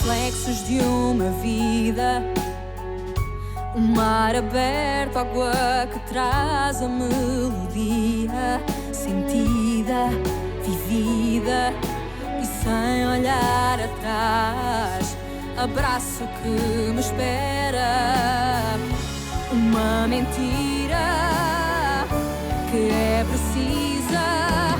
reflexos de uma vida. O mar aberto, água que traz a melodia sentida, vivida e sem olhar atrás. Abraço que me espera. Uma mentira que é precisa.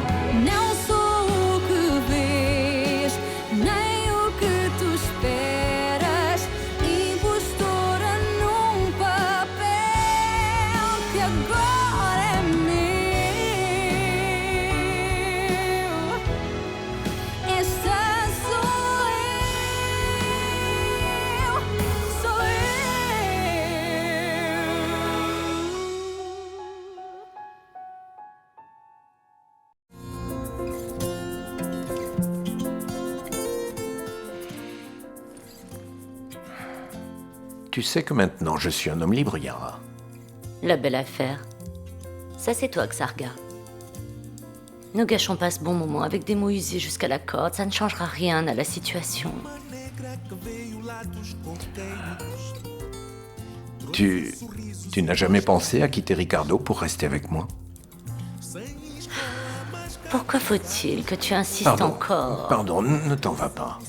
Não sou o que vês, nem o que tu esperas. Impostora num papel que agora é meu. Esta sou eu, sou eu. Tu sais que maintenant je suis un homme libre, Yara. La belle affaire. Ça, c'est toi que ça regarde. Ne gâchons pas ce bon moment avec des mots usés jusqu'à la corde. Ça ne changera rien à la situation. Tu n'as jamais pensé à quitter Ricardo pour rester avec moi? Pourquoi faut-il que tu insistes encore? Pardon, ne t'en va pas.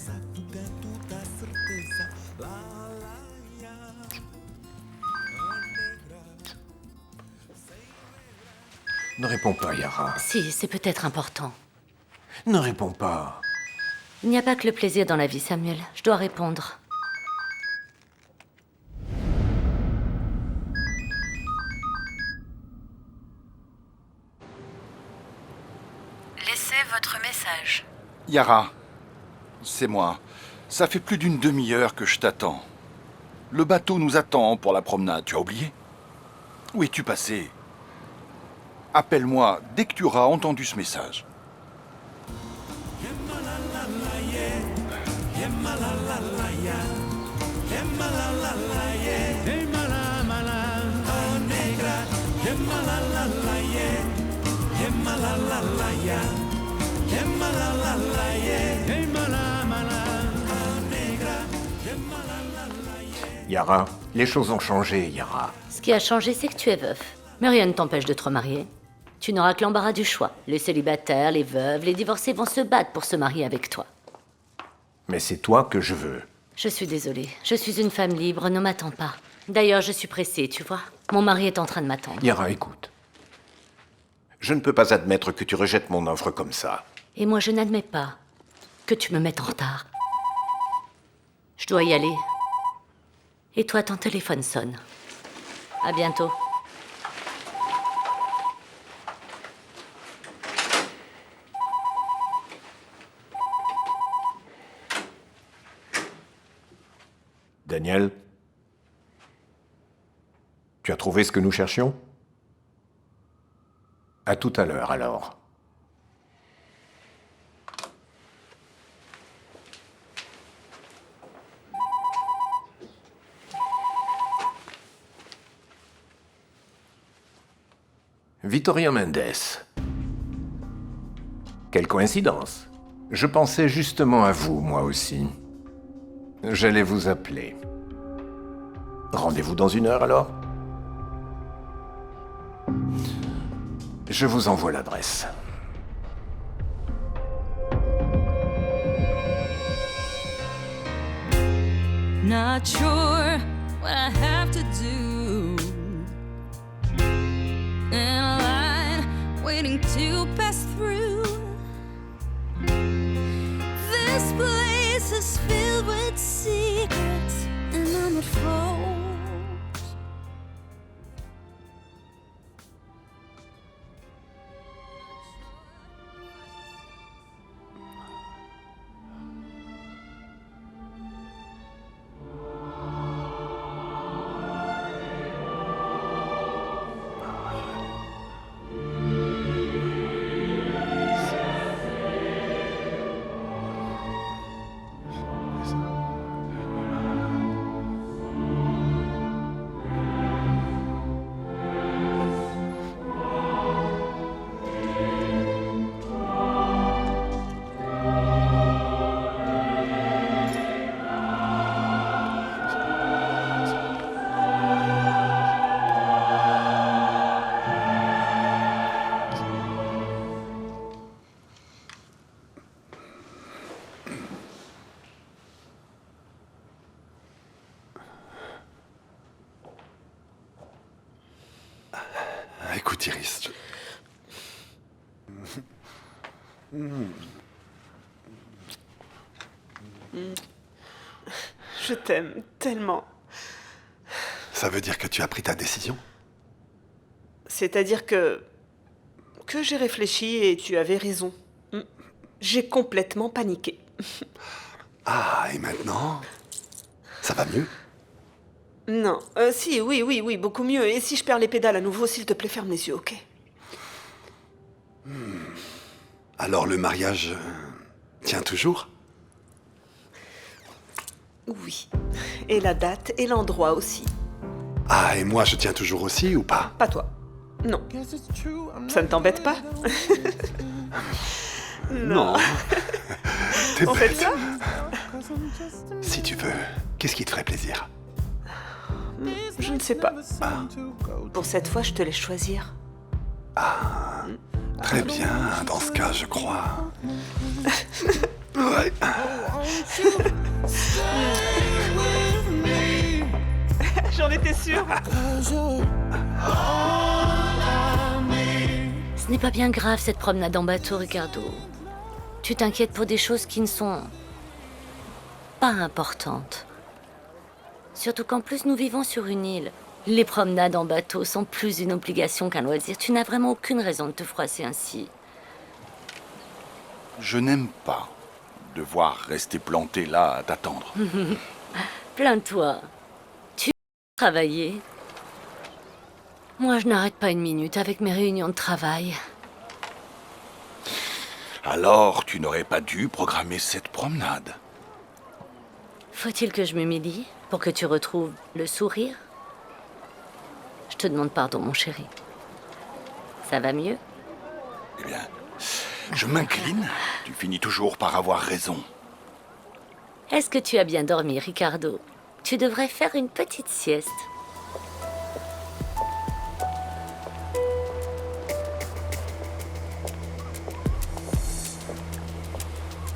Ne réponds pas, Yara. Si, c'est peut-être important. Ne réponds pas. Il n'y a pas que le plaisir dans la vie, Samuel. Je dois répondre. Laissez votre message. Yara, c'est moi. Ça fait plus d'une demi-heure que je t'attends. Le bateau nous attend pour la promenade, tu as oublié? Où es-tu passé? Appelle-moi dès que tu auras entendu ce message. Yara, les choses ont changé, Yara. Ce qui a changé, c'est que tu es veuf. Mais rien ne t'empêche de te remarier. Tu n'auras que l'embarras du choix. Les célibataires, les veuves, les divorcés vont se battre pour se marier avec toi. Mais c'est toi que je veux. Je suis désolée. Je suis une femme libre, ne m'attends pas. D'ailleurs, je suis pressée, tu vois. Mon mari est en train de m'attendre. Yara, écoute. Je ne peux pas admettre que tu rejettes mon offre comme ça. Et moi, je n'admets pas que tu me mettes en retard. Je dois y aller. Et toi, ton téléphone sonne. À bientôt. Daniel, tu as trouvé ce que nous cherchions? À tout à l'heure, alors. Vittoria Mendes. Quelle coïncidence. Je pensais justement à vous, moi aussi. J'allais vous appeler. Rendez-vous dans 1 heure, alors? Je vous envoie l'adresse. Not sure what I have to do. In a line waiting to pass through. This place is filled with secrets, and I'm at fault. écoute, Iris. Je t'aime tellement. Ça veut dire que tu as pris ta décision? C'est-à-dire que j'ai réfléchi et tu avais raison. J'ai complètement paniqué. Ah, et maintenant? Ça va mieux? Non, si, oui, beaucoup mieux. Et si je perds les pédales à nouveau, s'il te plaît, ferme les yeux, ok? Alors le mariage tient toujours? Oui. Et la date et l'endroit aussi. Ah, et moi je tiens toujours aussi ou pas? Pas toi. Non. Ça ne t'embête pas? Non. T'es On fait bête. ça? Si tu veux, qu'est-ce qui te ferait plaisir? Je ne sais pas. Pour cette fois, je te laisse choisir. Très bien, dans ce cas, je crois. Ouais. J'en étais sûre. Ce n'est pas bien grave cette promenade en bateau, Ricardo. Tu t'inquiètes pour des choses qui ne sont pas importantes. Surtout qu'en plus nous vivons sur une île. Les promenades en bateau sont plus une obligation qu'un loisir. Tu n'as vraiment aucune raison de te froisser ainsi. Je n'aime pas devoir rester planté là à t'attendre. Plains-toi. Tu travailler. Moi, je n'arrête pas une minute avec mes réunions de travail. Alors, tu n'aurais pas dû programmer cette promenade. Faut-il que je m'humilie pour que tu retrouves le sourire? Je te demande pardon, mon chéri. Ça va mieux? Eh bien, je m'incline. Tu finis toujours par avoir raison. Est-ce que tu as bien dormi, Ricardo? Tu devrais faire une petite sieste.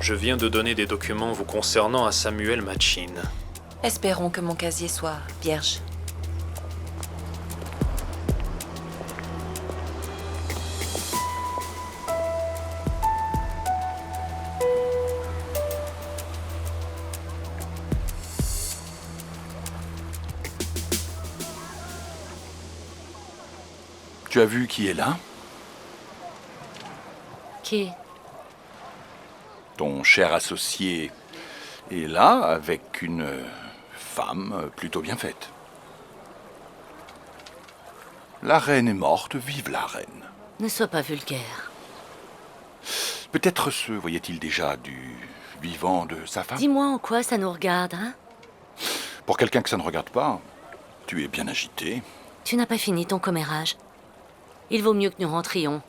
Je viens de donner des documents vous concernant à Samuel Machin. Espérons que mon casier soit vierge. Tu as vu qui est là? Qui? Ton cher associé est là avec une femme plutôt bien faite. La reine est morte, vive la reine. Ne sois pas vulgaire. Peut-être se voyait-il déjà du vivant de sa femme? Dis-moi en quoi ça nous regarde, hein? Pour quelqu'un que ça ne regarde pas, tu es bien agité. Tu n'as pas fini ton commérage. Il vaut mieux que nous rentrions.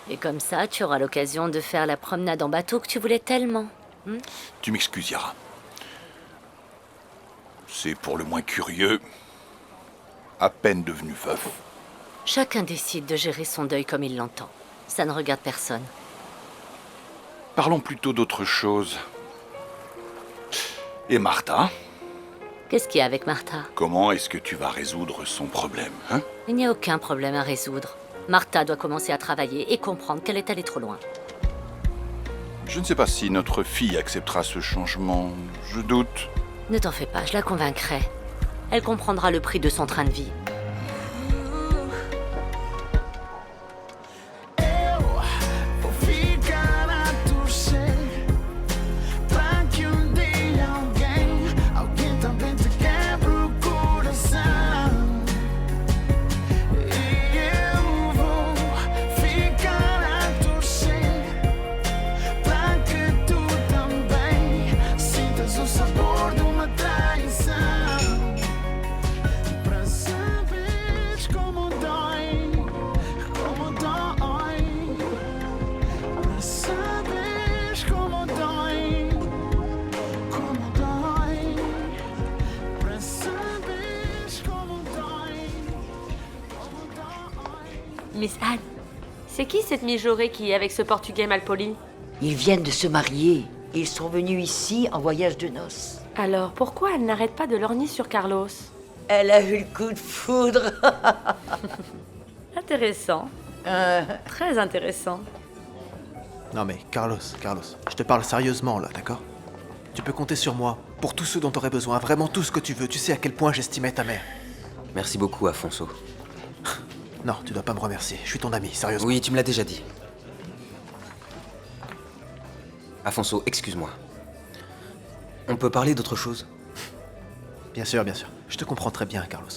Et comme ça, tu auras l'occasion de faire la promenade en bateau que tu voulais tellement. Tu m'excuses, Yara. C'est pour le moins curieux. À peine devenu veuf. Chacun décide de gérer son deuil comme il l'entend. Ça ne regarde personne. Parlons plutôt d'autre chose. Et Martha? Qu'est-ce qu'il y a avec Martha? Comment est-ce que tu vas résoudre son problème, hein? Il n'y a aucun problème à résoudre. Martha doit commencer à travailler et comprendre qu'elle est allée trop loin. Je ne sais pas si notre fille acceptera ce changement. Je doute. Ne t'en fais pas, je la convaincrai. Elle comprendra le prix de son train de vie. Miss Anne, c'est qui cette mijaurée qui est avec ce Portugais malpoli? Ils viennent de se marier. Ils sont venus ici en voyage de noces. Alors pourquoi elle n'arrête pas de lorgner sur Carlos? Elle a eu le coup de foudre. Intéressant. Très intéressant. Non mais, Carlos, je te parle sérieusement là, d'accord? Tu peux compter sur moi, pour tout ce dont t'aurais besoin, vraiment tout ce que tu veux. Tu sais à quel point j'estimais ta mère. Merci beaucoup, Afonso. Non, tu dois pas me remercier, je suis ton ami, sérieusement. Oui, tu me l'as déjà dit. Afonso, excuse-moi. On peut parler d'autre chose? Bien sûr, je te comprends très bien, Carlos.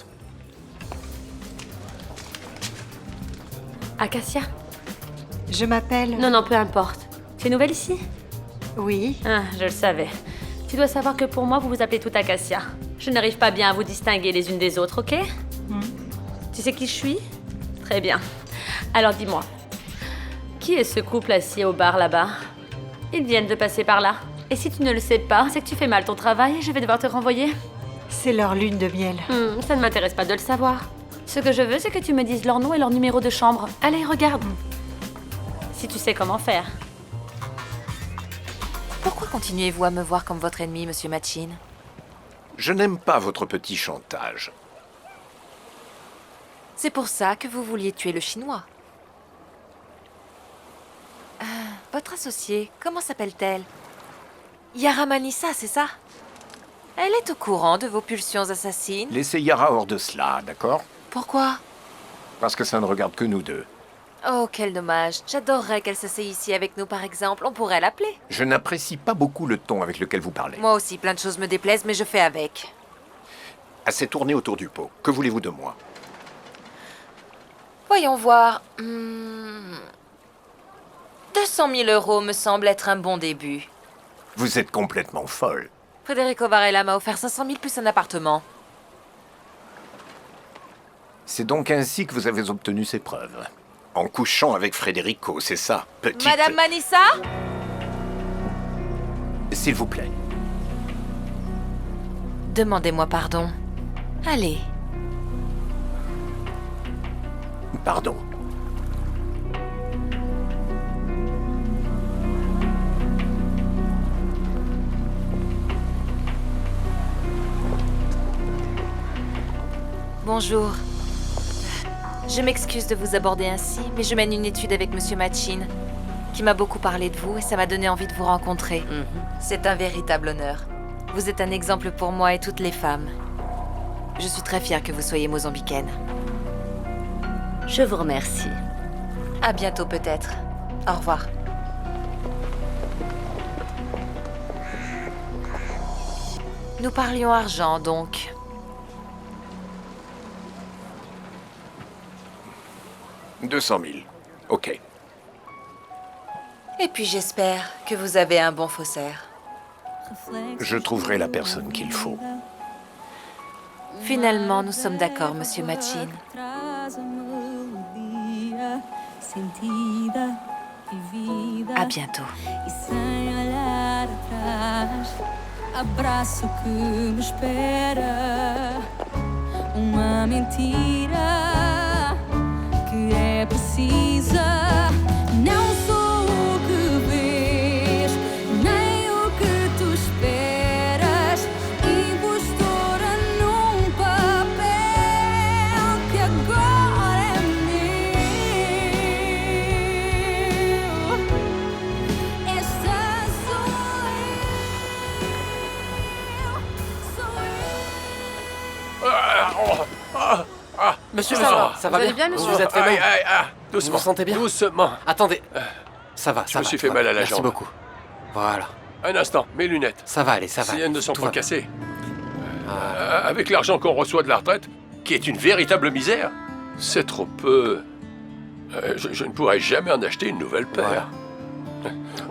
Acacia? Je m'appelle... Non, peu importe. Tu es nouvelle ici? Oui. Ah, je le savais. Tu dois savoir que pour moi, vous vous appelez tout Acacia. Je n'arrive pas bien à vous distinguer les unes des autres, ok? Tu sais qui je suis? Très bien. Alors dis-moi, qui est ce couple assis au bar là-bas? Ils viennent de passer par là. Et si tu ne le sais pas, c'est que tu fais mal ton travail et je vais devoir te renvoyer. C'est leur lune de miel. Ça ne m'intéresse pas de le savoir. Ce que je veux, c'est que tu me dises leur nom et leur numéro de chambre. Allez, regarde. Si tu sais comment faire. Pourquoi continuez-vous à me voir comme votre ennemi, monsieur Machin? Je n'aime pas votre petit chantage. C'est pour ça que vous vouliez tuer le Chinois. Votre associée, comment s'appelle-t-elle? Yara Manissa, c'est ça? Elle est au courant de vos pulsions assassines? Laissez Yara hors de cela, d'accord? Pourquoi? Parce que ça ne regarde que nous deux. Oh, quel dommage. J'adorerais qu'elle s'asseye ici avec nous, par exemple. On pourrait l'appeler. Je n'apprécie pas beaucoup le ton avec lequel vous parlez. Moi aussi, plein de choses me déplaisent, mais je fais avec. Assez tourné autour du pot. Que voulez-vous de moi? Voyons voir. 200 000 € me semble être un bon début. Vous êtes complètement folle. Federico Varela m'a offert 500 000 plus un appartement. C'est donc ainsi que vous avez obtenu ces preuves. En couchant avec Federico, c'est ça, petite... Madame Manissa? S'il vous plaît. Demandez-moi pardon. Allez. Pardon. Bonjour. Je m'excuse de vous aborder ainsi, mais je mène une étude avec monsieur Machin, qui m'a beaucoup parlé de vous et ça m'a donné envie de vous rencontrer. C'est un véritable honneur. Vous êtes un exemple pour moi et toutes les femmes. Je suis très fière que vous soyez mozambicaine. Je vous remercie. À bientôt peut-être. Au revoir. Nous parlions argent, donc. « 200 000. Ok. Et puis j'espère que vous avez un bon faussaire. Je trouverai la personne qu'il faut. Finalement, nous sommes d'accord, monsieur Machin. À bientôt. Abraço que me espera, uma mentira que é precisa. Não sou o que vês, nem o que tu esperas. Impostora num papel que agora é meu. Esta sou Monsieur, ça va ça va Vous allez bien, bien, monsieur? monsieur? Vous êtes fait mal? Doucement. Vous vous sentez bien? Doucement. Attendez. Ça va, Je me suis fait tout mal va. à la Merci jambe. beaucoup. Voilà. Un instant, mes lunettes. Ça va aller, ça va. Si elles ne sont Tout pas va bien. cassées. Avec l'argent qu'on reçoit de la retraite, qui est une véritable misère, c'est trop peu. Je ne pourrais jamais en acheter une nouvelle paire.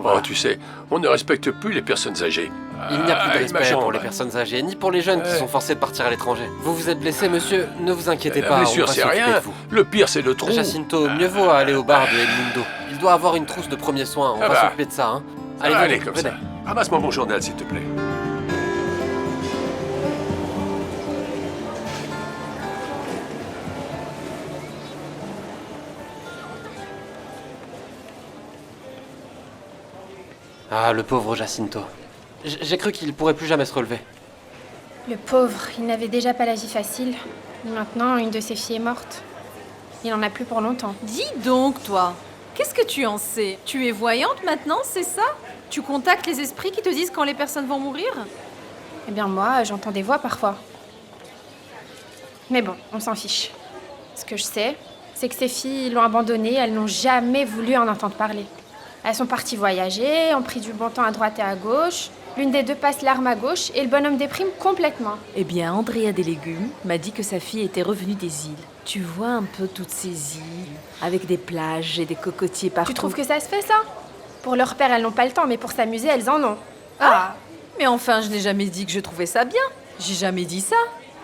Oh, tu sais, on ne respecte plus les personnes âgées. Il n'y a plus de ma respect jambe. pour les personnes âgées, ni pour les jeunes qui Ouais. sont forcés de partir à l'étranger. Vous vous êtes blessé, monsieur, ne vous inquiétez La pas, blessure, on va c'est s'occuper rien. de vous. Le pire, c'est le trou. Jacinto, mieux vaut aller au bar de El Mundo. Il doit avoir une trousse de premiers soins, on Ah va bah. s'occuper de ça, hein. Allez, Allez, venez, comme venez. ça. Ramasse-moi mon journal, s'il te plaît. Ah, le pauvre Jacinto. J'ai cru qu'il pourrait plus jamais se relever. Le pauvre, il n'avait déjà pas la vie facile. Maintenant, une de ses filles est morte. Il en a plus pour longtemps. Dis donc, toi, qu'est-ce que tu en sais? Tu es voyante maintenant, c'est ça? Tu contactes les esprits qui te disent quand les personnes vont mourir? Eh bien moi, j'entends des voix parfois. Mais bon, on s'en fiche. Ce que je sais, c'est que ces filles l'ont abandonnée, elles n'ont jamais voulu en entendre parler. Elles sont parties voyager, ont pris du bon temps à droite et à gauche. L'une des deux passe l'arme à gauche et le bonhomme déprime complètement. Eh bien, Andrea des Légumes m'a dit que sa fille était revenue des îles. Tu vois un peu toutes ces îles, avec des plages et des cocotiers partout. Tu trouves que ça se fait, ça? Pour leur père, elles n'ont pas le temps, mais pour s'amuser, elles en ont. Ah, mais enfin, je n'ai jamais dit que je trouvais ça bien. J'ai jamais dit ça.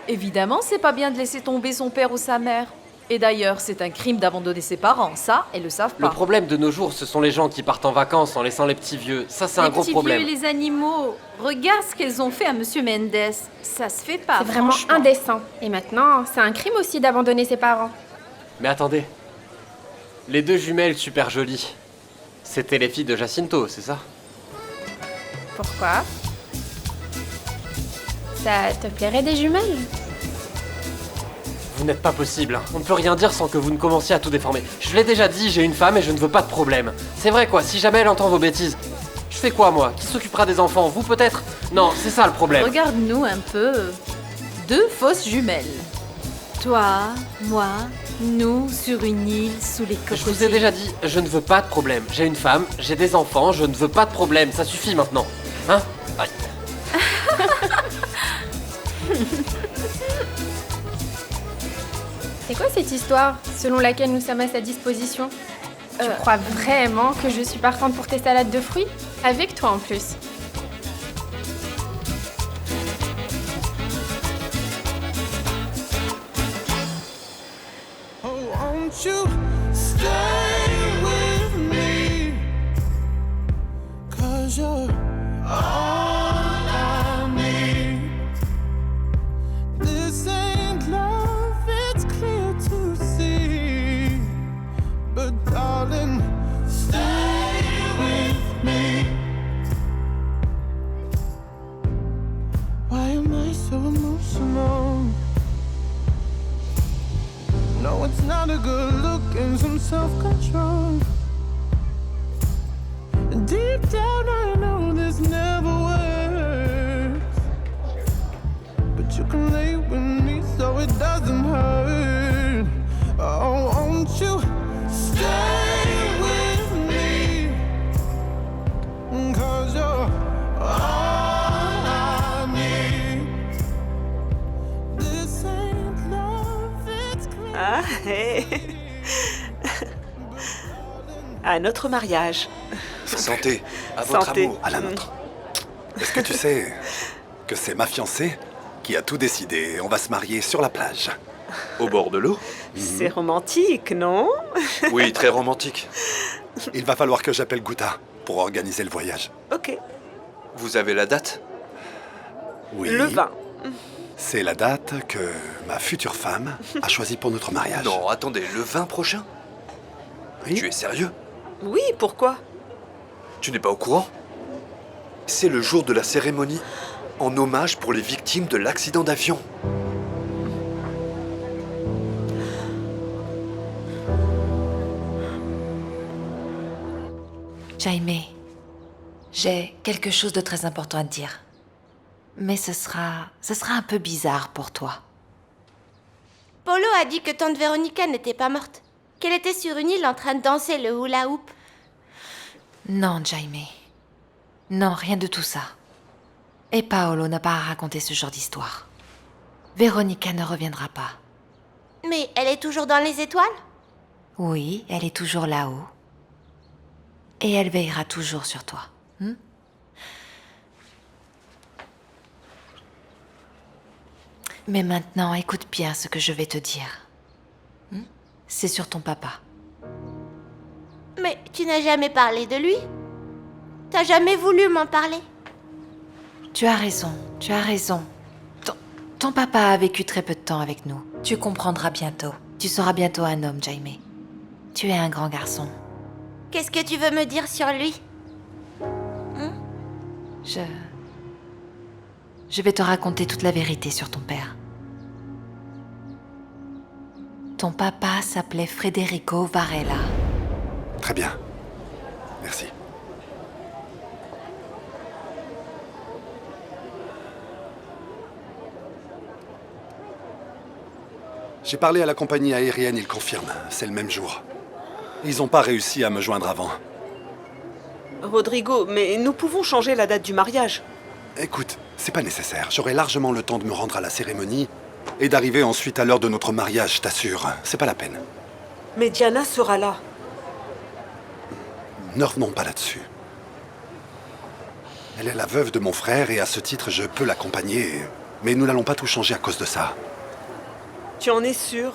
Évidemment, c'est pas bien de laisser tomber son père ou sa mère. Et d'ailleurs, c'est un crime d'abandonner ses parents, ça, elles le savent pas. Le problème de nos jours, ce sont les gens qui partent en vacances en laissant les petits vieux. Ça, c'est un gros problème. Les petits vieux et les animaux. Regarde ce qu'elles ont fait à Monsieur Mendes. Ça se fait pas, C'est vraiment franchement. indécent. Et maintenant, c'est un crime aussi d'abandonner ses parents. Mais attendez. Les deux jumelles super jolies, c'était les filles de Jacinto, c'est ça? Pourquoi? Ça te plairait des jumelles? Vous n'êtes pas possible, hein. On ne peut rien dire sans que vous ne commenciez à tout déformer. Je l'ai déjà dit, j'ai une femme et je ne veux pas de problème. C'est vrai quoi, si jamais elle entend vos bêtises. Je fais quoi moi? Qui s'occupera des enfants? Vous peut-être? Non, c'est ça le problème. Regarde-nous un peu. Deux fausses jumelles. Toi, moi, nous, sur une île, sous les cocotiers. Je vous ai déjà dit, je ne veux pas de problème. J'ai une femme, j'ai des enfants, je ne veux pas de problème. Ça suffit maintenant. Hein? Aïe. C'est quoi cette histoire, selon laquelle nous sommes à sa disposition? Tu crois vraiment que je suis partante pour tes salades de fruits? Avec toi en plus. Oh, won't you stay with me? 'Cause you're all I need. This ain't love, it's clear to see. But darling, stay with me. Why am I so emotional? No, it's not a good look and some self-control. Deep down I know this never works, but you can lay with me so it doesn't hurt. Oh, won't you stay with me? 'Cause you're all I need. This ain't love, it's clear. Ah, hé. À notre mariage. Santé, à votre Santé. amour, à la nôtre. Est-ce que tu sais que c'est ma fiancée qui a tout décidé? On va se marier sur la plage. Au bord de l'eau? C'est romantique, non? Oui, très romantique. Il va falloir que j'appelle Guta pour organiser le voyage. Ok. Vous avez la date? Oui. Le vin. C'est la date que ma future femme a choisie pour notre mariage. Non, attendez, le 20 prochain? Oui. Tu es sérieux? Oui, pourquoi? Tu n'es pas au courant? C'est le jour de la cérémonie en hommage pour les victimes de l'accident d'avion. Jaime, j'ai quelque chose de très important à te dire. Mais ce sera un peu bizarre pour toi. Polo a dit que tante Véronica n'était pas morte. Qu'elle était sur une île en train de danser le hula hoop. Non, Jaime. Non, rien de tout ça. Et Paolo n'a pas à raconter ce genre d'histoire. Véronica ne reviendra pas. Mais elle est toujours dans les étoiles? Oui, elle est toujours là-haut. Et elle veillera toujours sur toi. Mais maintenant, écoute bien ce que je vais te dire. C'est sur ton papa. Mais tu n'as jamais parlé de lui? T'as jamais voulu m'en parler? Tu as raison, tu as raison. Ton papa a vécu très peu de temps avec nous. Tu comprendras bientôt. Tu seras bientôt un homme, Jaime. Tu es un grand garçon. Qu'est-ce que tu veux me dire sur lui? Je vais te raconter toute la vérité sur ton père. Ton papa s'appelait Federico Varela. Très bien. Merci. J'ai parlé à la compagnie aérienne, ils confirment. C'est le même jour. Ils n'ont pas réussi à me joindre avant. Rodrigo, mais nous pouvons changer la date du mariage. Écoute, c'est pas nécessaire. J'aurai largement le temps de me rendre à la cérémonie et d'arriver ensuite à l'heure de notre mariage, je t'assure. C'est pas la peine. Mais Diana sera là. Ne revenons pas là-dessus. Elle est la veuve de mon frère et à ce titre, je peux l'accompagner. Mais nous n'allons pas tout changer à cause de ça. Tu en es sûr?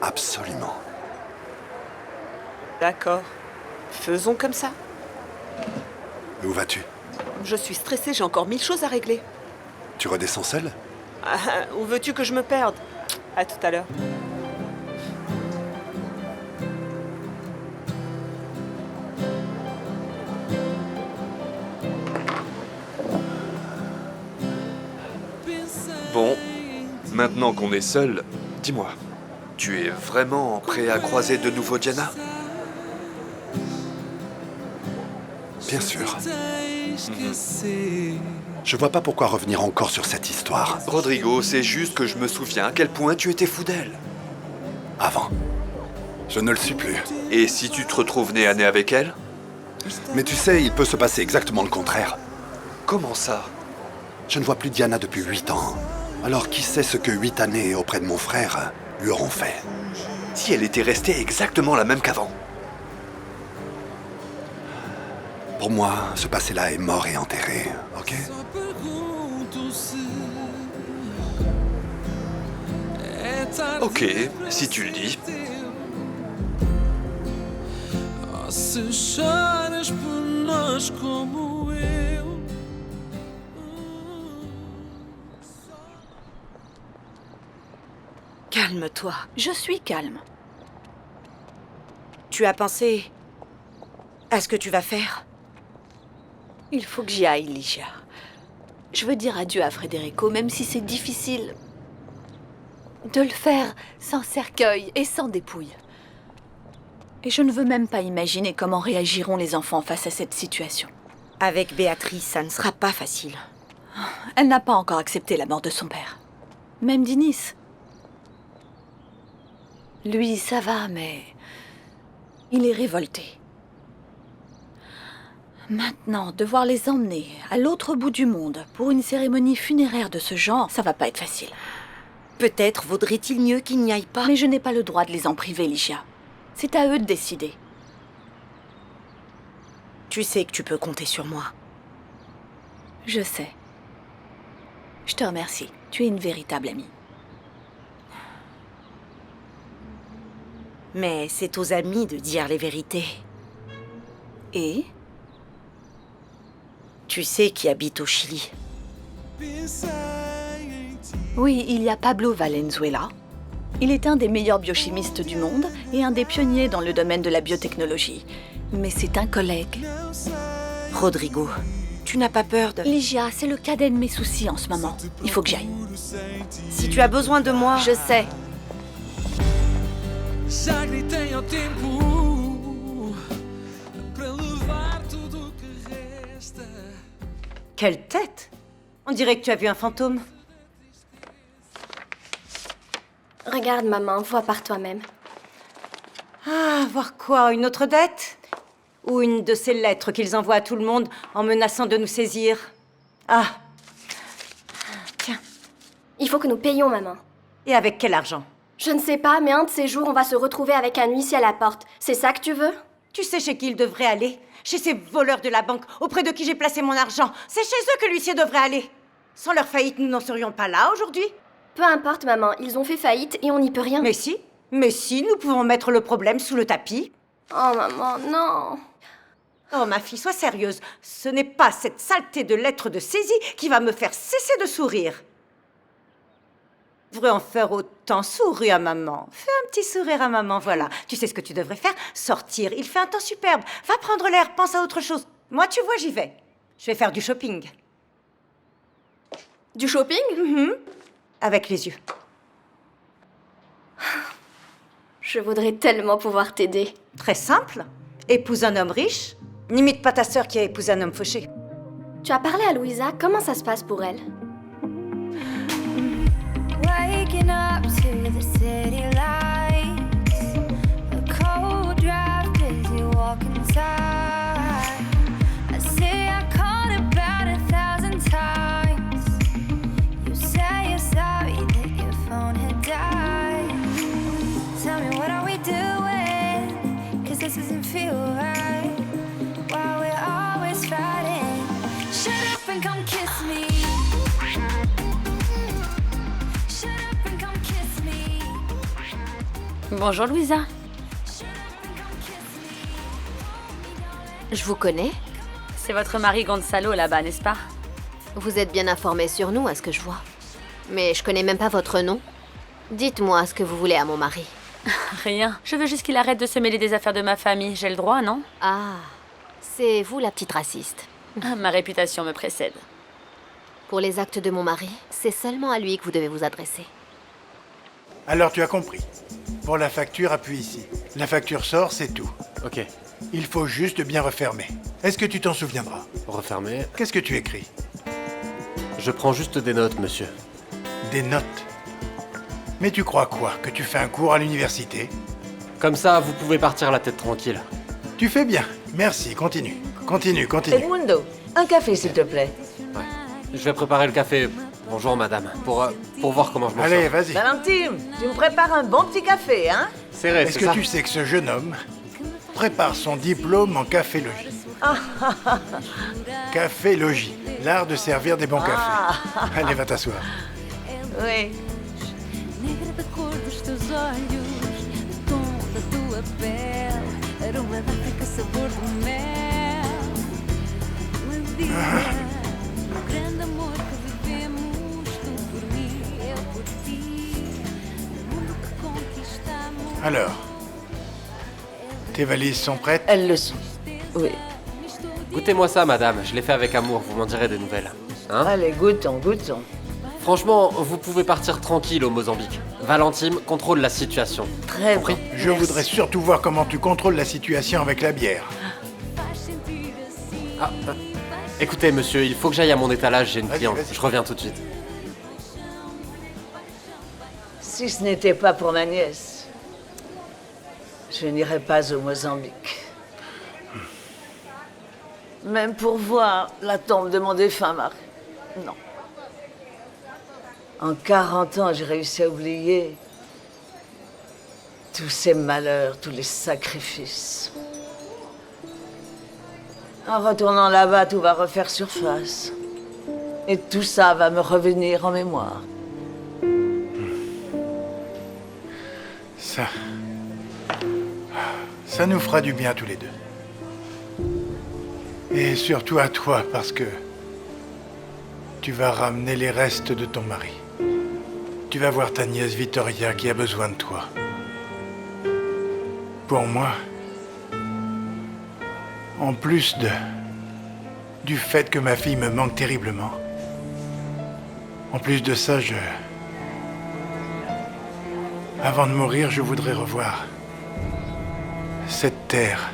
Absolument. D'accord. Faisons comme ça. Où vas-tu? Je suis stressée, j'ai encore 1000 choses à régler. Tu redescends seule? Ah, où veux-tu que je me perde? À tout à l'heure. Bon, maintenant qu'on est seul, dis-moi, tu es vraiment prêt à croiser de nouveau Diana? Bien sûr. Je vois pas pourquoi revenir encore sur cette histoire. Rodrigo, c'est juste que je me souviens à quel point tu étais fou d'elle. Avant. Je ne le suis plus. Et si tu te retrouves nez à nez avec elle? Mais tu sais, il peut se passer exactement le contraire. Comment ça? Je ne vois plus Diana depuis 8 ans. Alors qui sait ce que 8 années auprès de mon frère lui auront fait? Si elle était restée exactement la même qu'avant. Pour moi, ce passé-là est mort et enterré, ok? Ok, si tu le dis. Se choras por nós como eu. Calme-toi, je suis calme. Tu as pensé à ce que tu vas faire? Il faut que j'y aille, Ligia. Je veux dire adieu à Federico, même si c'est difficile de le faire sans cercueil et sans dépouille. Et je ne veux même pas imaginer comment réagiront les enfants face à cette situation. Avec Béatrice, ça ne sera pas facile. Elle n'a pas encore accepté la mort de son père. Même Dinis. Lui, ça va, mais il est révolté. Maintenant, devoir les emmener à l'autre bout du monde pour une cérémonie funéraire de ce genre, ça va pas être facile. Peut-être vaudrait-il mieux qu'ils n'y aillent pas. Mais je n'ai pas le droit de les en priver, Ligia. C'est à eux de décider. Tu sais que tu peux compter sur moi. Je sais. Je te remercie. Tu es une véritable amie. Mais c'est aux amis de dire les vérités. Et? Tu sais qui habite au Chili? Oui, il y a Pablo Valenzuela. Il est un des meilleurs biochimistes du monde et un des pionniers dans le domaine de la biotechnologie. Mais c'est un collègue. Rodrigo, tu n'as pas peur de... Ligia, c'est le cadet de mes soucis en ce moment. Il faut que j'aille. Si tu as besoin de moi... Je sais. Já gritei ao tempo para levar tudo o que resta. Quelle tête! On dirait que tu as vu un fantôme. Regarde, maman, vois par toi-même. Ah, voir quoi? Une autre dette? Ou une de ces lettres qu'ils envoient à tout le monde en menaçant de nous saisir? Ah! Tiens. Il faut que nous payions, maman. Et avec quel argent? Je ne sais pas, mais un de ces jours, on va se retrouver avec un huissier à la porte. C'est ça que tu veux? Tu sais chez qui il devrait aller? Chez ces voleurs de la banque, auprès de qui j'ai placé mon argent. C'est chez eux que l'huissier devrait aller. Sans leur faillite, nous n'en serions pas là aujourd'hui. Peu importe, maman. Ils ont fait faillite et on n'y peut rien. Mais si, nous pouvons mettre le problème sous le tapis. Oh, maman, non. Oh, ma fille, sois sérieuse. Ce n'est pas cette saleté de lettre de saisie qui va me faire cesser de sourire. Je devrais en faire autant. Souris à maman. Fais un petit sourire à maman, voilà. Tu sais ce que tu devrais faire? Sortir. Il fait un temps superbe. Va prendre l'air, pense à autre chose. Moi, tu vois, j'y vais. Je vais faire du shopping. Du shopping? Avec les yeux. Je voudrais tellement pouvoir t'aider. Très simple. Épouse un homme riche. N'imite pas ta sœur qui a épousé un homme fauché. Tu as parlé à Louisa, comment ça se passe pour elle? Waking up to the city lights, a cold drive 'cause you walk inside. I say I called about 1,000 times. You say you're sorry that your phone had died. Tell me what are we doing? 'Cause this doesn't feel right. Why we're always fighting. Shut up and come kiss me. Bonjour Louisa. Je vous connais. C'est votre mari Gonzalo là-bas, n'est-ce pas? Vous êtes bien informé sur nous, à ce que je vois. Mais je connais même pas votre nom. Dites-moi ce que vous voulez à mon mari. Rien. Je veux juste qu'il arrête de se mêler des affaires de ma famille. J'ai le droit, non? Ah, c'est vous la petite raciste. Ma réputation me précède. Pour les actes de mon mari, c'est seulement à lui que vous devez vous adresser. Alors tu as compris. Pour la facture, appuie ici. La facture sort, c'est tout. Ok. Il faut juste bien refermer. Est-ce que tu t'en souviendras? Refermer. Qu'est-ce que tu écris? Je prends juste des notes, monsieur. Des notes? Mais tu crois quoi? Que tu fais un cours à l'université? Comme ça, vous pouvez partir la tête tranquille. Tu fais bien. Merci, continue. Continue. Edmundo, un café s'il te plaît. Ouais. Je vais préparer le café. Bonjour madame. Pour voir comment je m'en sors. Allez, vas-y. Valentine, tu me prépares un bon petit café, hein? C'est vrai, Est-ce que tu sais que ce jeune homme prépare son diplôme en café-logis? Café-logis, l'art de servir des bons cafés. Allez, va t'asseoir. Oui. Negra da cor dos teus olhos, o tom da tua pele, aroma da África, sabor do mel. Me diga, o grande amor que vivemos, tu por mim, eu por ti, o mundo que conquistamos. Alors, tes valises sont prêtes? Elles le sont. Oui. Goûtez-moi ça, madame. Je l'ai fait avec amour. Vous m'en direz des nouvelles. Hein? Allez, goûtons. Franchement, vous pouvez partir tranquille au Mozambique. Valentine contrôle la situation. Très Compris? bien. Je voudrais surtout voir comment tu contrôles la situation avec la bière. Écoutez, monsieur, il faut que j'aille à mon étalage. J'ai une Vas-y, cliente. vas-y. Je reviens tout de suite. Si ce n'était pas pour ma nièce, je n'irais pas au Mozambique. Même pour voir la tombe de mon défunt mari. Non. En 40 ans, j'ai réussi à oublier tous ces malheurs, tous les sacrifices. En retournant là-bas, tout va refaire surface. Et tout ça va me revenir en mémoire. Ça nous fera du bien tous les deux. Et surtout à toi, parce que tu vas ramener les restes de ton mari. Tu vas voir ta nièce Vittoria qui a besoin de toi. Pour moi, en plus du fait que ma fille me manque terriblement, en plus de ça, avant de mourir, je voudrais revoir cette terre.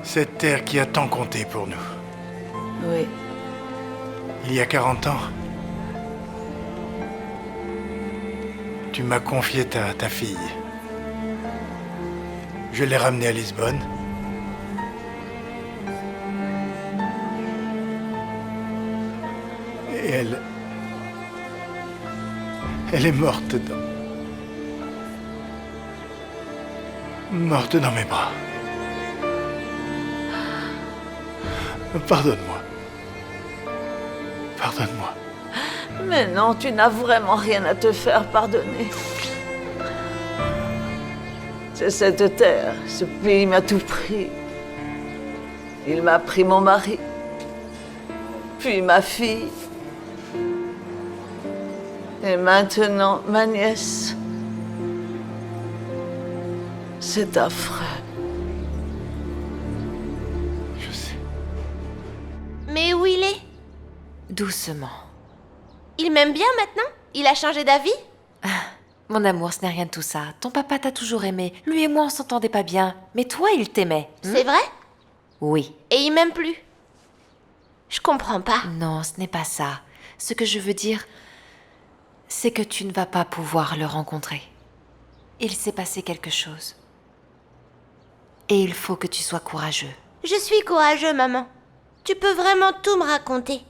Cette terre qui a tant compté pour nous. Oui. Il y a 40 ans, tu m'as confié ta fille. Je l'ai ramenée à Lisbonne. Et elle est morte dans mes bras. Pardonne-moi. Pardonne-moi. Mais non, tu n'as vraiment rien à te faire pardonner. C'est cette terre, ce pays m'a tout pris. Il m'a pris mon mari, puis ma fille, et maintenant ma nièce. C'est affreux. Mais où il est? Doucement. Il m'aime bien maintenant? Il a changé d'avis? Mon amour, ce n'est rien de tout ça. Ton papa t'a toujours aimé. Lui et moi, on s'entendait pas bien. Mais toi, il t'aimait. C'est vrai? Oui. Et il m'aime plus. Je comprends pas. Non, ce n'est pas ça. Ce que je veux dire, c'est que tu ne vas pas pouvoir le rencontrer. Il s'est passé quelque chose. Et il faut que tu sois courageux. Je suis courageux, maman. Tu peux vraiment tout me raconter.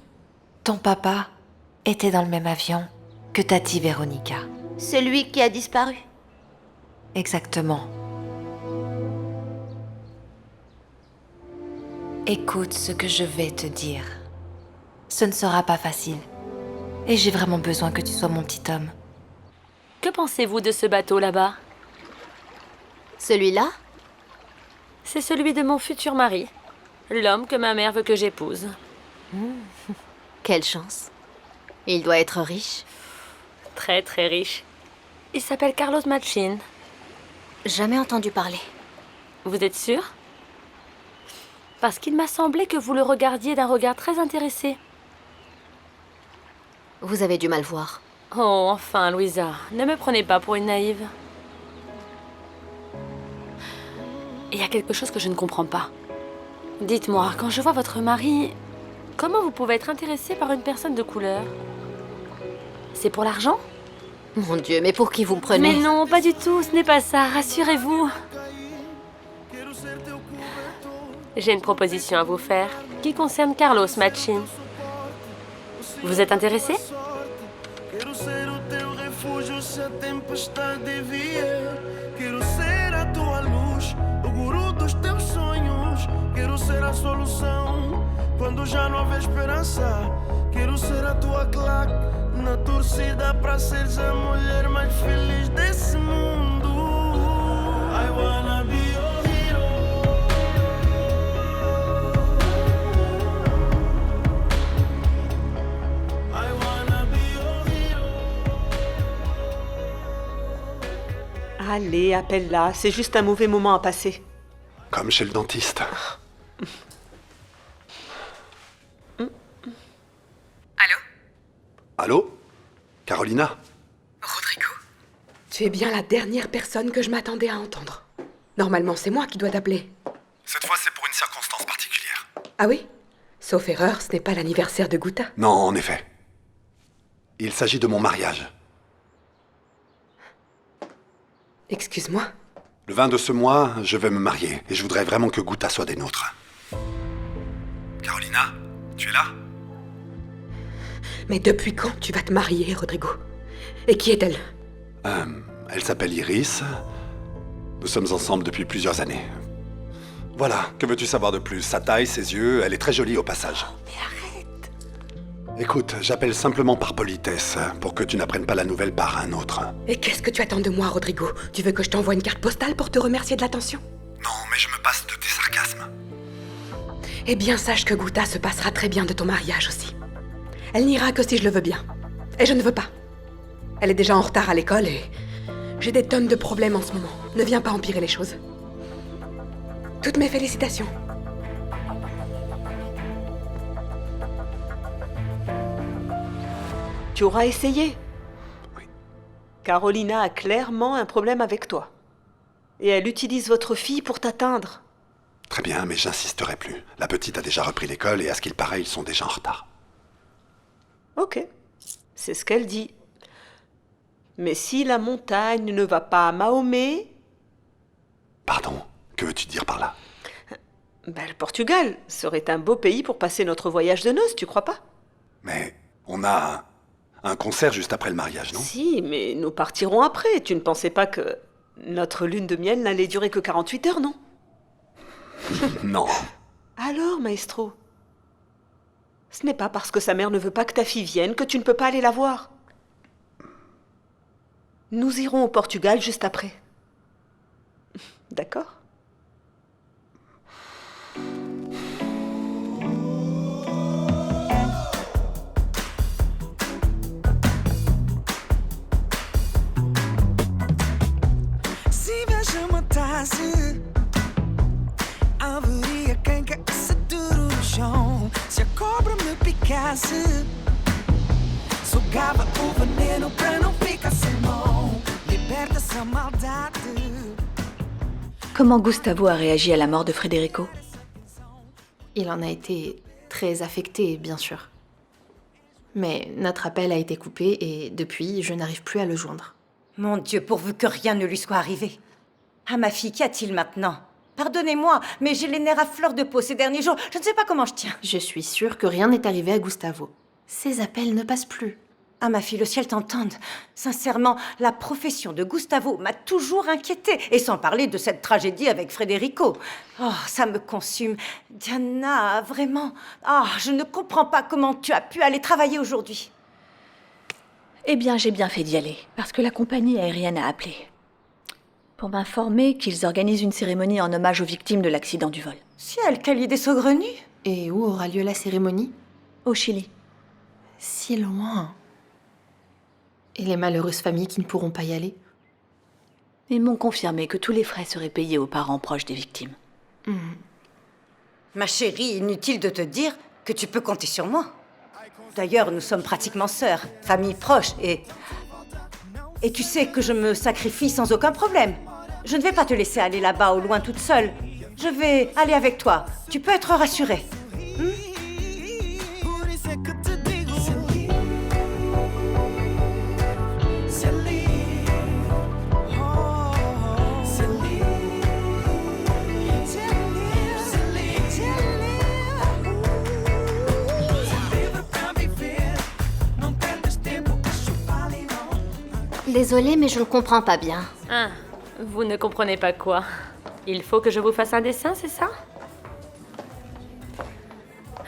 Ton papa était dans le même avion que Tati Véronica. Celui qui a disparu. Exactement. Écoute ce que je vais te dire. Ce ne sera pas facile. Et j'ai vraiment besoin que tu sois mon petit homme. Que pensez-vous de ce bateau là-bas? Celui-là? C'est celui de mon futur mari. L'homme que ma mère veut que j'épouse. Quelle chance. Il doit être riche. Très très riche. Il s'appelle Carlos Machin. Jamais entendu parler. Vous êtes sûr? Parce qu'il m'a semblé que vous le regardiez d'un regard très intéressé. Vous avez du mal voir. Oh, enfin, Louisa, ne me prenez pas pour une naïve. Il y a quelque chose que je ne comprends pas. Dites-moi, quand je vois votre mari, comment vous pouvez être intéressé par une personne de couleur? C'est pour l'argent? Mon Dieu, mais pour qui vous me prenez? Mais non, pas du tout, ce n'est pas ça, rassurez-vous. J'ai une proposition à vous faire qui concerne Carlos Machin. Vous êtes intéressé? Quero ser o teu refúgio se a tempestade vier. Quero ser a tua luz, o guru dos teus sonhos. Quero ser a solução quando já não houver esperança. Quero ser a tua claque na torcida para seres a mulher mais feliz desse mundo. I wanna be your hero. I wanna be your hero. Allez, appelle-la. C'est juste un mauvais moment à passer. Comme chez le dentiste. Allô? Carolina? Rodrigo, tu es bien la dernière personne que je m'attendais à entendre. Normalement, c'est moi qui dois t'appeler. Cette fois, c'est pour une circonstance particulière. Ah oui? Sauf erreur, ce n'est pas l'anniversaire de Guta. Non, en effet. Il s'agit de mon mariage. Excuse-moi. Le 20 de ce mois, je vais me marier et je voudrais vraiment que Guta soit des nôtres. Carolina, tu es là? Mais depuis quand tu vas te marier, Rodrigo? Et qui est-elle? Elle s'appelle Iris. Nous sommes ensemble depuis plusieurs années. Voilà, que veux-tu savoir de plus? Sa taille, ses yeux, elle est très jolie au passage. Mais arrête! Écoute, j'appelle simplement par politesse, pour que tu n'apprennes pas la nouvelle par un autre. Et qu'est-ce que tu attends de moi, Rodrigo? Tu veux que je t'envoie une carte postale pour te remercier de l'attention? Non, mais je me passe de tes sarcasmes. Eh bien, sache que Guta se passera très bien de ton mariage aussi. Elle n'ira que si je le veux bien. Et je ne veux pas. Elle est déjà en retard à l'école et j'ai des tonnes de problèmes en ce moment. Ne viens pas empirer les choses. Toutes mes félicitations. Tu auras essayé. Oui. Carolina a clairement un problème avec toi. Et elle utilise votre fille pour t'atteindre. Très bien, mais j'insisterai plus. La petite a déjà repris l'école et à ce qu'il paraît, ils sont déjà en retard. Ok, c'est ce qu'elle dit. Mais si la montagne ne va pas à Mahomet... Pardon, que veux-tu dire par là? Le Portugal serait un beau pays pour passer notre voyage de noces, tu crois pas? Mais on a un concert juste après le mariage, non? Si, mais nous partirons après. Tu ne pensais pas que notre lune de miel n'allait durer que 48 heures, non? Non. Alors, maestro? Ce n'est pas parce que sa mère ne veut pas que ta fille vienne que tu ne peux pas aller la voir. Nous irons au Portugal juste après. D'accord? Se inveja matasse, haveria quem caísse duro no chão. Se a cobra me picasse, sugava o veneno pra não ficar sem mão. Comment Gustavo a réagi à la mort de Federico? Il en a été très affecté, bien sûr. Mais notre appel a été coupé et depuis, je n'arrive plus à le joindre. Mon Dieu, pourvu que rien ne lui soit arrivé. Ah, ma fille, qu'y a-t-il maintenant? Pardonnez-moi, mais j'ai les nerfs à fleur de peau ces derniers jours. Je ne sais pas comment je tiens. Je suis sûre que rien n'est arrivé à Gustavo. Ces appels ne passent plus. Ah, ma fille, le ciel t'entende. Sincèrement, la profession de Gustavo m'a toujours inquiétée. Et sans parler de cette tragédie avec Federico. Oh, ça me consume. Diana, vraiment. Ah, je ne comprends pas comment tu as pu aller travailler aujourd'hui. Eh bien, j'ai bien fait d'y aller, parce que la compagnie aérienne a appelé. Pour m'informer qu'ils organisent une cérémonie en hommage aux victimes de l'accident du vol. Ciel, quelle idée saugrenue! Et où aura lieu la cérémonie? Au Chili. Si loin. Et les malheureuses familles qui ne pourront pas y aller? Ils m'ont confirmé que tous les frais seraient payés aux parents proches des victimes. Ma chérie, inutile de te dire que tu peux compter sur moi. D'ailleurs, nous sommes pratiquement sœurs, famille proche, et tu sais que je me sacrifie sans aucun problème. Je ne vais pas te laisser aller là-bas au loin toute seule. Je vais aller avec toi. Tu peux être rassurée. Désolée, mais je ne comprends pas bien. Ah, vous ne comprenez pas quoi? Il faut que je vous fasse un dessin, c'est ça?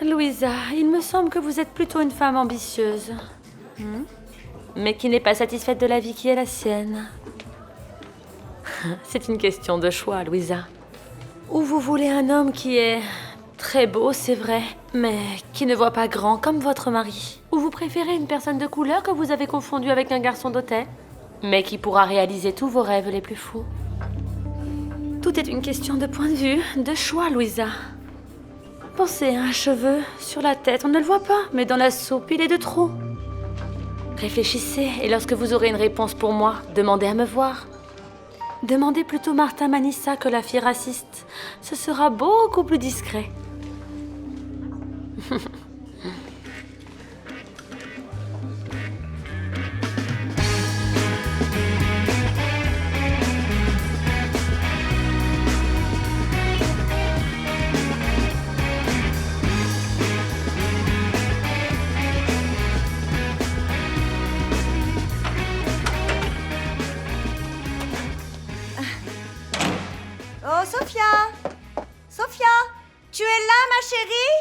Louisa, il me semble que vous êtes plutôt une femme ambitieuse. Mais qui n'est pas satisfaite de la vie qui est la sienne. C'est une question de choix, Louisa. Ou vous voulez un homme qui est très beau, c'est vrai, mais qui ne voit pas grand comme votre mari. Ou vous préférez une personne de couleur que vous avez confondue avec un garçon d'hôtel, mais qui pourra réaliser tous vos rêves les plus fous. Tout est une question de point de vue, de choix, Louisa. Pensez à un cheveu sur la tête, on ne le voit pas, mais dans la soupe, il est de trop. Réfléchissez, et lorsque vous aurez une réponse pour moi, demandez à me voir. Demandez plutôt Martha Manissa que la fille raciste. Ce sera beaucoup plus discret. Oh, Sophia! Sophia! Tu es là, ma chérie?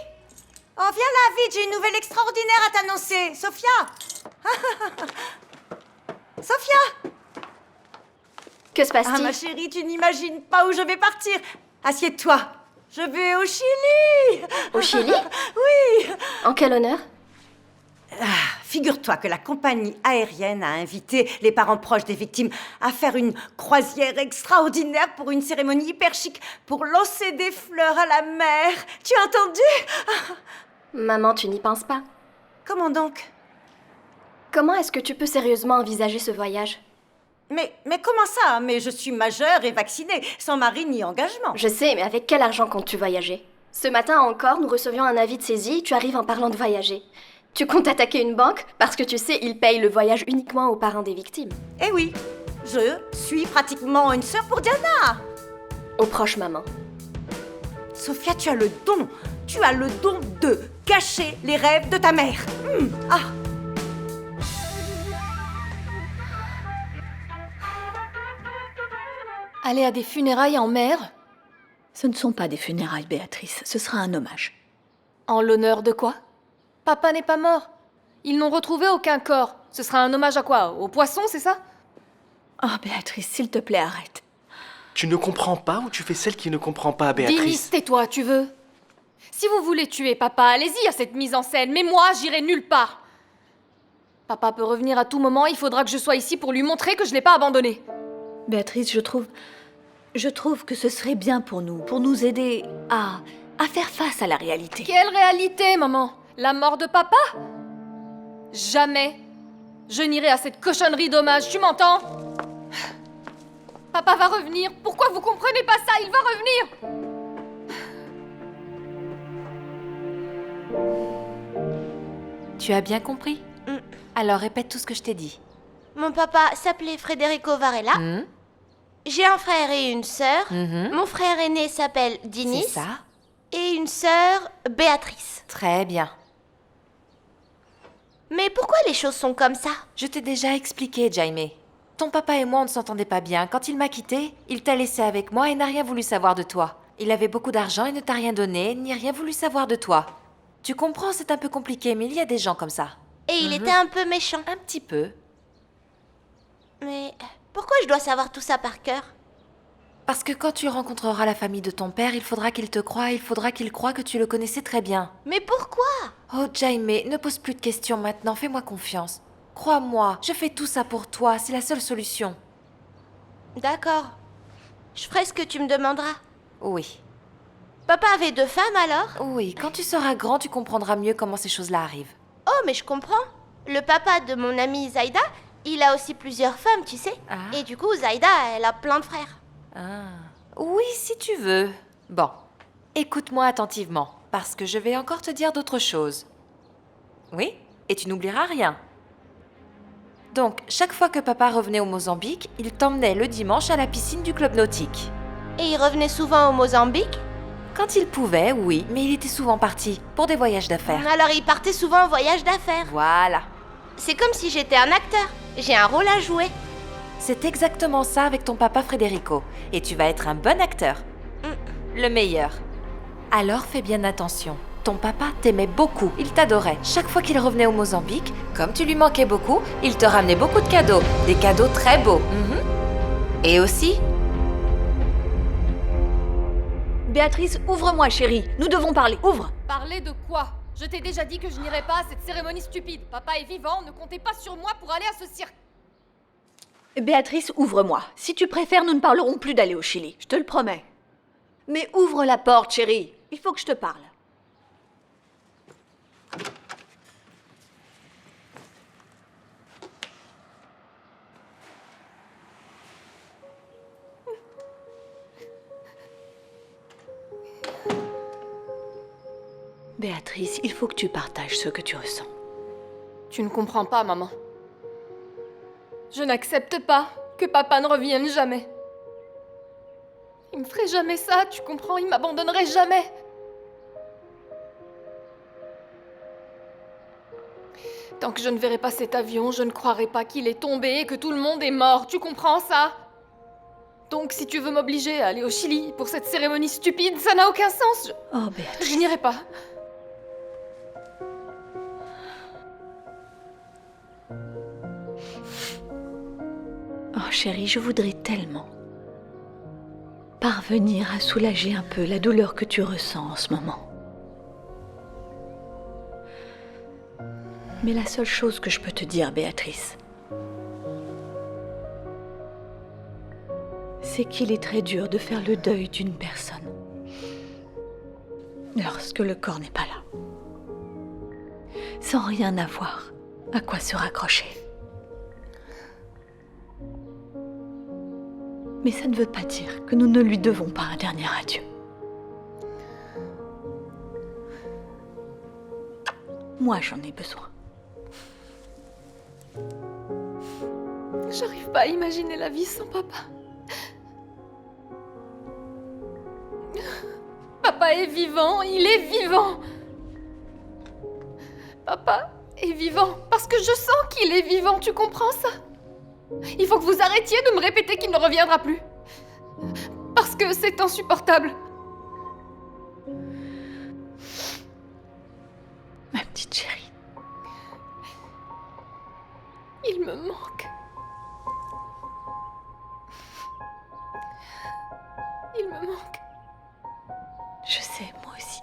Oh, viens là, vite, j'ai une nouvelle extraordinaire à t'annoncer. Sophia! Sophia! Que se passe-t-il? Ah, ma chérie, tu n'imagines pas où je vais partir. Assieds-toi. Je vais au Chili. Au Chili? Oui. En quel honneur? Figure-toi que la compagnie aérienne a invité les parents proches des victimes à faire une croisière extraordinaire pour une cérémonie hyper chic pour lancer des fleurs à la mer. Tu as entendu? Maman, tu n'y penses pas? Comment donc? Comment est-ce que tu peux sérieusement envisager ce voyage? Mais comment ça? Mais je suis majeure et vaccinée, sans mari ni engagement. Je sais, mais avec quel argent comptes-tu voyager? Ce matin encore, nous recevions un avis de saisie et tu arrives en parlant de voyager. Tu comptes attaquer une banque parce que tu sais, ils payent le voyage uniquement aux parents des victimes. Eh oui, je suis pratiquement une sœur pour Diana. Aux proches maman. Sophia, tu as le don. Tu as le don de gâcher les rêves de ta mère. Ah. Aller à des funérailles en mer? Ce ne sont pas des funérailles, Béatrice. Ce sera un hommage. En l'honneur de quoi? Papa n'est pas mort. Ils n'ont retrouvé aucun corps. Ce sera un hommage à quoi? Aux poissons, c'est ça? Oh, Béatrice, s'il te plaît, arrête. Tu ne comprends pas ou tu fais celle qui ne comprend pas, Béatrice? Dinis, tais-toi, tu veux? Si vous voulez tuer papa, allez-y à cette mise en scène, mais moi, j'irai nulle part. Papa peut revenir à tout moment, il faudra que je sois ici pour lui montrer que je l'ai pas abandonné. Béatrice, je trouve que ce serait bien pour nous aider à faire face à la réalité. Quelle réalité, maman? La mort de papa? Jamais. Je n'irai à cette cochonnerie d'hommage, tu m'entends? Papa va revenir. Pourquoi vous comprenez pas ça? Il va revenir. Tu as bien compris? Alors répète tout ce que je t'ai dit. Mon papa s'appelait Federico Varela. J'ai un frère et une sœur. Mon frère aîné s'appelle Dinis. C'est ça. Et une sœur, Béatrice. Très bien. Mais pourquoi les choses sont comme ça? Je t'ai déjà expliqué, Jaime. Ton papa et moi, on ne s'entendait pas bien. Quand il m'a quitté, il t'a laissé avec moi et n'a rien voulu savoir de toi. Il avait beaucoup d'argent et ne t'a rien donné, ni rien voulu savoir de toi. Tu comprends, c'est un peu compliqué, mais il y a des gens comme ça. Et il était un peu méchant. Un petit peu. Mais pourquoi je dois savoir tout ça par cœur? Parce que quand tu rencontreras la famille de ton père, il faudra qu'il te croie, il faudra qu'il croie que tu le connaissais très bien. Mais pourquoi? Oh, Jaime, ne pose plus de questions maintenant, fais-moi confiance. Crois-moi, je fais tout ça pour toi, c'est la seule solution. D'accord. Je ferai ce que tu me demanderas. Oui. Papa avait 2 femmes alors? Oui, quand tu seras grand, tu comprendras mieux comment ces choses-là arrivent. Oh, mais je comprends. Le papa de mon amie Zaïda, il a aussi plusieurs femmes, tu sais. Et du coup, Zaïda, elle a plein de frères. Oui, si tu veux. Bon, écoute-moi attentivement, parce que je vais encore te dire d'autres choses. Oui, et tu n'oublieras rien. Donc, chaque fois que papa revenait au Mozambique, il t'emmenait le dimanche à la piscine du club nautique. Et il revenait souvent au Mozambique? Quand il pouvait, oui, mais il était souvent parti pour des voyages d'affaires. Alors il partait souvent en voyage d'affaires. Voilà. C'est comme si j'étais un acteur. J'ai un rôle à jouer. C'est exactement ça avec ton papa Federico. Et tu vas être un bon acteur. Le meilleur. Alors fais bien attention. Ton papa t'aimait beaucoup, il t'adorait. Chaque fois qu'il revenait au Mozambique, comme tu lui manquais beaucoup, il te ramenait beaucoup de cadeaux. Des cadeaux très beaux. Et aussi... Béatrice, ouvre-moi, chérie. Nous devons parler. Ouvre. Parler de quoi? Je t'ai déjà dit que je n'irais pas à cette cérémonie stupide. Papa est vivant, ne comptez pas sur moi pour aller à ce cirque. Béatrice, ouvre-moi. Si tu préfères, nous ne parlerons plus d'aller au Chili. Je te le promets. Mais ouvre la porte, chérie. Il faut que je te parle. Béatrice, il faut que tu partages ce que tu ressens. Tu ne comprends pas, maman. Je n'accepte pas que papa ne revienne jamais. Il me ferait jamais ça, tu comprends? Il m'abandonnerait jamais. Tant que je ne verrai pas cet avion, je ne croirai pas qu'il est tombé et que tout le monde est mort. Tu comprends ça? Donc si tu veux m'obliger à aller au Chili pour cette cérémonie stupide, ça n'a aucun sens. Oh, Béatrice. Je n'irai pas. Oh chérie, je voudrais tellement parvenir à soulager un peu la douleur que tu ressens en ce moment. Mais la seule chose que je peux te dire, Béatrice, c'est qu'il est très dur de faire le deuil d'une personne lorsque le corps n'est pas là, sans rien avoir à quoi se raccrocher. Mais ça ne veut pas dire que nous ne lui devons pas un dernier adieu. Moi, j'en ai besoin. J'arrive pas à imaginer la vie sans papa. Papa est vivant, il est vivant. Papa est vivant parce que je sens qu'il est vivant, tu comprends ça? Il faut que vous arrêtiez de me répéter qu'il ne reviendra plus. Parce que c'est insupportable. Ma petite chérie. Il me manque. Il me manque. Je sais, moi aussi.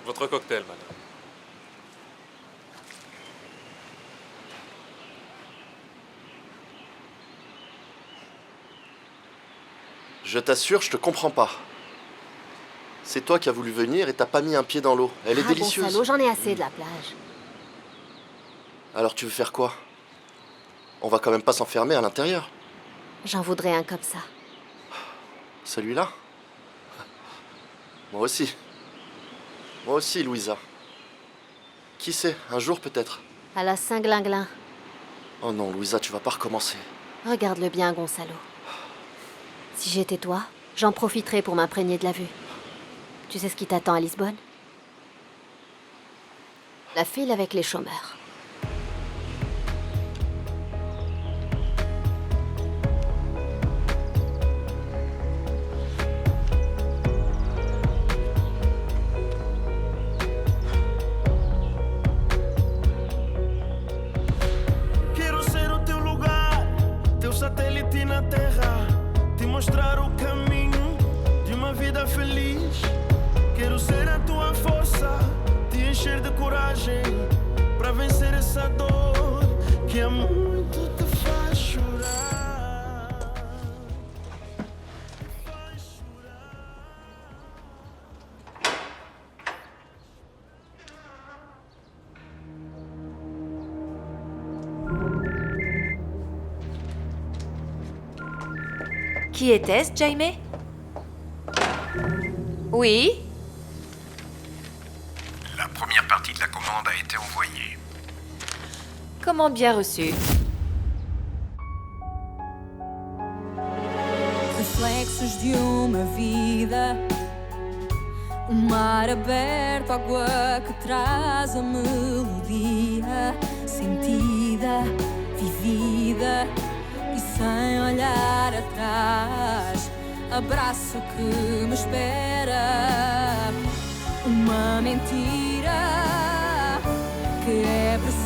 Votre cocktail, madame. Je t'assure, je te comprends pas. C'est toi qui as voulu venir et t'as pas mis un pied dans l'eau. Elle est délicieuse. Gonzalo, j'en ai assez de la plage. Alors tu veux faire quoi? On va quand même pas s'enfermer à l'intérieur. J'en voudrais un comme ça. Celui-là? Moi aussi. Moi aussi, Louisa. Qui sait, un jour peut-être. À la Saint-Glinglin. Oh non, Louisa, tu vas pas recommencer. Regarde-le bien, Gonzalo. Si j'étais toi, j'en profiterais pour m'imprégner de la vue. Tu sais ce qui t'attend à Lisbonne? La file avec les chômeurs. Quero ser o teu lugar, teu satélite na terra, te mostrar o caminho de uma vida feliz. Quero ser a tua força, te encher de coragem para vencer essa dor que há muito te faz chorar. Qui était-ce, Jaime? Oui? La première partie de la commande a été envoyée. Comment bien reçu? Reflexos de uma vida, mar aberto, água que traz a melodia sentida, vivida e sem olhar atrás. Abraço que me espera, uma mentira que é preciso.